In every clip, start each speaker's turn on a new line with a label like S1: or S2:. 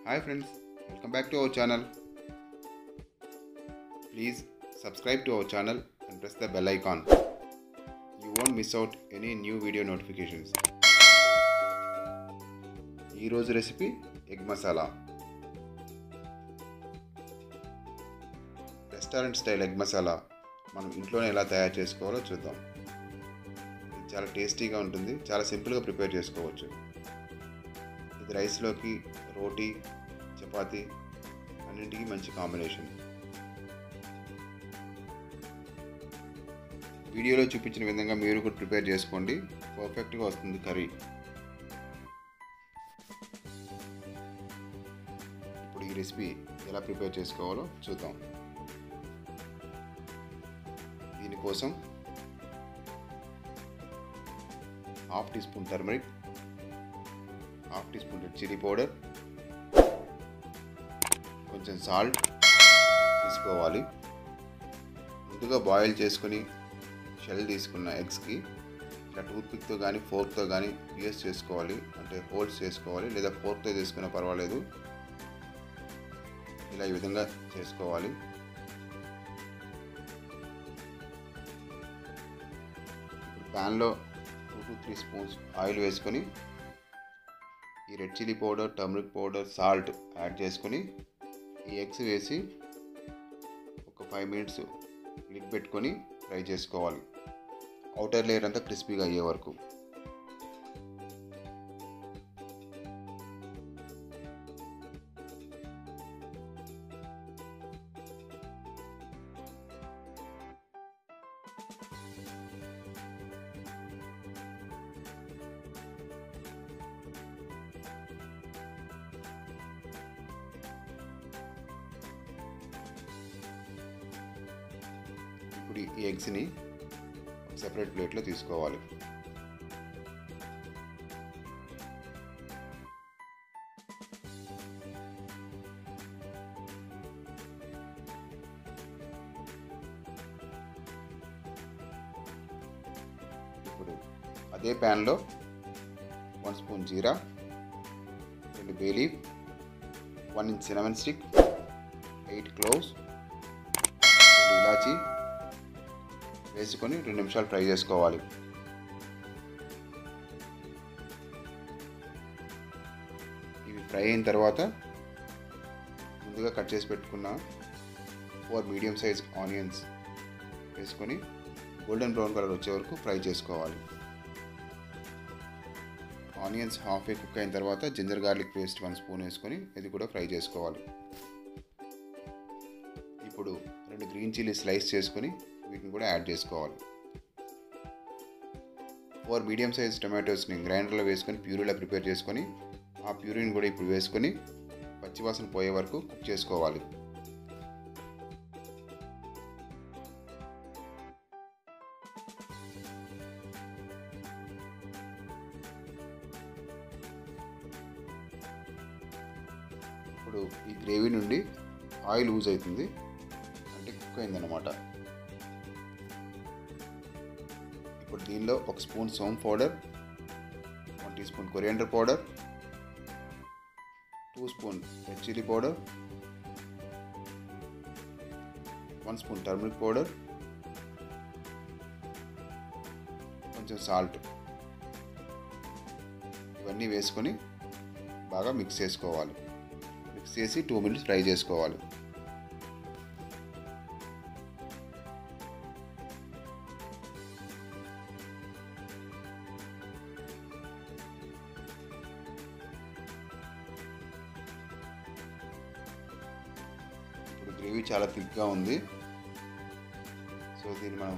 S1: Hi friends, welcome back to our channel. Please subscribe to our channel and press the bell icon. You won't miss out any new video notifications. ఈ రోజు recipe egg masala. Restaurant style egg masala మనం ఇంట్లోనే ఎలా తయారు చేసుకోవాలో చూద్దాం. ఇది చాలా టేస్టీగా ఉంటుంది, చాలా సింపుల్గా ప్రిపేర్ చేసుకోవచ్చు. ఇది రైస్లోకి, రోటీ, చపాతీ అన్నింటికి మంచి కాంబినేషన్. వీడియోలో చూపించిన విధంగా మీరు కూడా ప్రిపేర్ చేసుకోండి, పర్ఫెక్ట్గా వస్తుంది కర్రీ. ఇప్పుడు ఈ రెసిపీ ఎలా ప్రిపేర్ చేసుకోవాలో చూద్దాం. దీనికోసం half teaspoon turmeric, half teaspoon red chilli powder, కొంచెం సాల్ట్ తీసుకోవాలి. ముందుగా బాయిల్ చేసుకుని షెల్ తీసుకున్న ఎగ్స్కి ఇలా టూత్పిక్తో కానీ ఫోర్క్తో కానీ పియర్స్ చేసుకోవాలి, అంటే హోల్స్ చేసుకోవాలి, లేదా ఫోర్క్తో చేసుకున్నా పర్వాలేదు. ఇలా ఈ విధంగా చేసుకోవాలి. ఇప్పుడు ప్యాన్లో 2 to 3 స్పూన్స్ ఆయిల్ వేసుకొని ఈ red chilli powder, turmeric powder, salt add చేసుకొని ఈ ఎగ్స్ వేసి ఒక 5 minutes లిడ్ పెట్టుకొని ఫ్రై చేసుకోవాలి, అవుటర్ లేయర్ అంతా క్రిస్పీగా అయ్యే వరకు. ఇప్పుడు ఈ ఎగ్స్ని సెపరేట్ ప్లేట్లో తీసుకోవాలి. ఇప్పుడు అదే ప్యాన్లో 1 స్పూన్ జీరా, 2 bay leaf, 1 inch cinnamon stick, 8 cloves, 2 ఇలాచీ వేసుకొని 2 నిమిషాలు ఫ్రై చేసుకోవాలి. ఇవి ఫ్రై అయిన తర్వాత ముందుగా కట్ చేసి పెట్టుకున్న 4 మీడియం సైజ్ ఆనియన్స్ వేసుకొని గోల్డెన్ బ్రౌన్ కలర్ వచ్చే వరకు ఫ్రై చేసుకోవాలి. ఆనియన్స్ హాఫ్ ఏ కుక్ అయిన తర్వాత జింజర్ గార్లిక్ పేస్ట్ 1 స్పూన్ వేసుకొని ఇది కూడా ఫ్రై చేసుకోవాలి. ఇప్పుడు 2 గ్రీన్ చిల్లీ స్లైస్ చేసుకొని వీటిని కూడా యాడ్ చేసుకోవాలి. 4 మీడియం సైజ్ టొమాటోస్ని గ్రైండర్లో వేసుకొని ప్యూరీలా ప్రిపేర్ చేసుకొని ఆ ప్యూరీని కూడా ఇప్పుడు వేసుకొని పచ్చివాసన పోయే వరకు కుక్ చేసుకోవాలి. ఇప్పుడు ఈ గ్రేవీ నుండి ఆయిల్ యూజ్ అవుతుంది, అంటే కుక్ అయిందన్నమాట. ఇప్పుడు దీనిలో 1 స్పూన్ సోంపు powder, 1 teaspoon coriander powder, 2 spoon red chilli powder, 1 spoon turmeric powder, కొంచెం సాల్ట్ ఇవన్నీ వేసుకొని బాగా మిక్స్ చేసుకోవాలి. మిక్స్ చేసి 2 minutes ఫ్రై చేసుకోవాలి. ఇప్పుడు గ్రేవీ చాలా థిక్గా ఉంది, సో దీన్ని మనం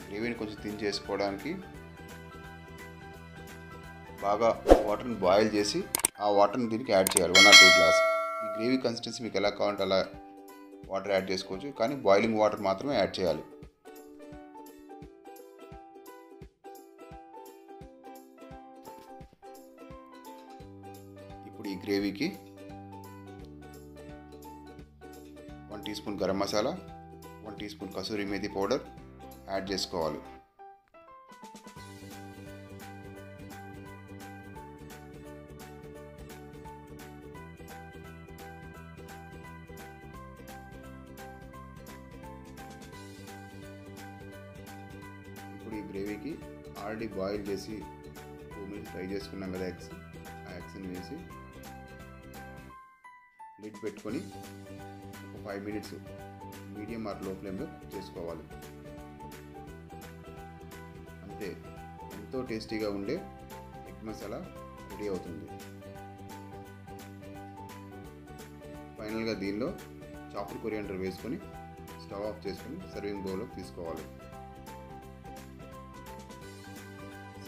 S1: గ్రేవీని కొంచెం థిన్ చేసుకోవడానికి బాగా వాటర్ని బాయిల్ చేసి ఆ వాటర్ని దీనికి యాడ్ చేయాలి, 1 or 2 గ్లాస్. ఈ గ్రేవీ కన్సిస్టెన్సీ మీకు ఎలా కావాలంటే అలా వాటర్ యాడ్ చేసుకోవచ్చు, కానీ బాయిలింగ్ వాటర్ మాత్రమే యాడ్ చేయాలి. ఇప్పుడు ఈ గ్రేవీకి 1 teaspoon garam masala, 1 teaspoon kasuri methi powder add చేసుకోవాలి. గ్రేవీకి ఆల్రెడీ బాయిల్ చేసి 2 మినిట్స్ ఫ్రై చేసుకున్నాం కదా ఎగ్స్, ఆ ఎగ్స్ని వేసి లిడ్ పెట్టుకొని ఒక 5 మినిట్స్ మీడియం ఆర్ లో ఫ్లేమ్లో కుక్ చేసుకోవాలి. అంతే, ఎంతో టేస్టీగా ఉండే ఎగ్ మసాలా రెడీ అవుతుంది. ఫైనల్గా దీనిలో చాప్డ్ కొరియాండర్ వేసుకొని స్టవ్ ఆఫ్ చేసుకొని సర్వింగ్ బౌల్లోకి తీసుకోవాలి.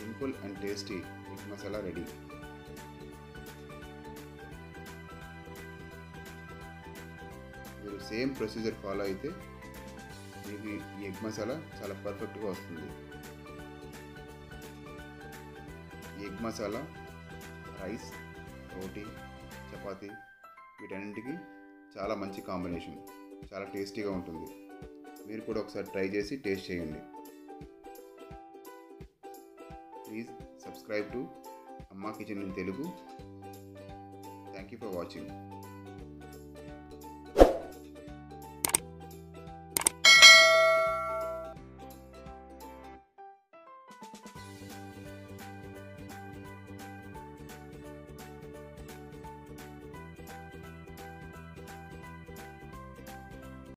S1: Simple and tasty egg masala ready. మీరు సేమ్ ప్రొసీజర్ ఫాలో అయితే మీకు ఈ ఎగ్ మసాలా చాలా పర్ఫెక్ట్గా వస్తుంది. ఈ ఎగ్ మసాలా రైస్, రోటీ, చపాతీ వీటన్నింటికి చాలా మంచి కాంబినేషన్, చాలా టేస్టీగా ఉంటుంది. మీరు కూడా ఒకసారి ట్రై చేసి టేస్ట్ చేయండి. ప్లీజ్ సబ్స్క్రైబ్ టు అమ్మా kitchen in Telugu. Thank you for watching.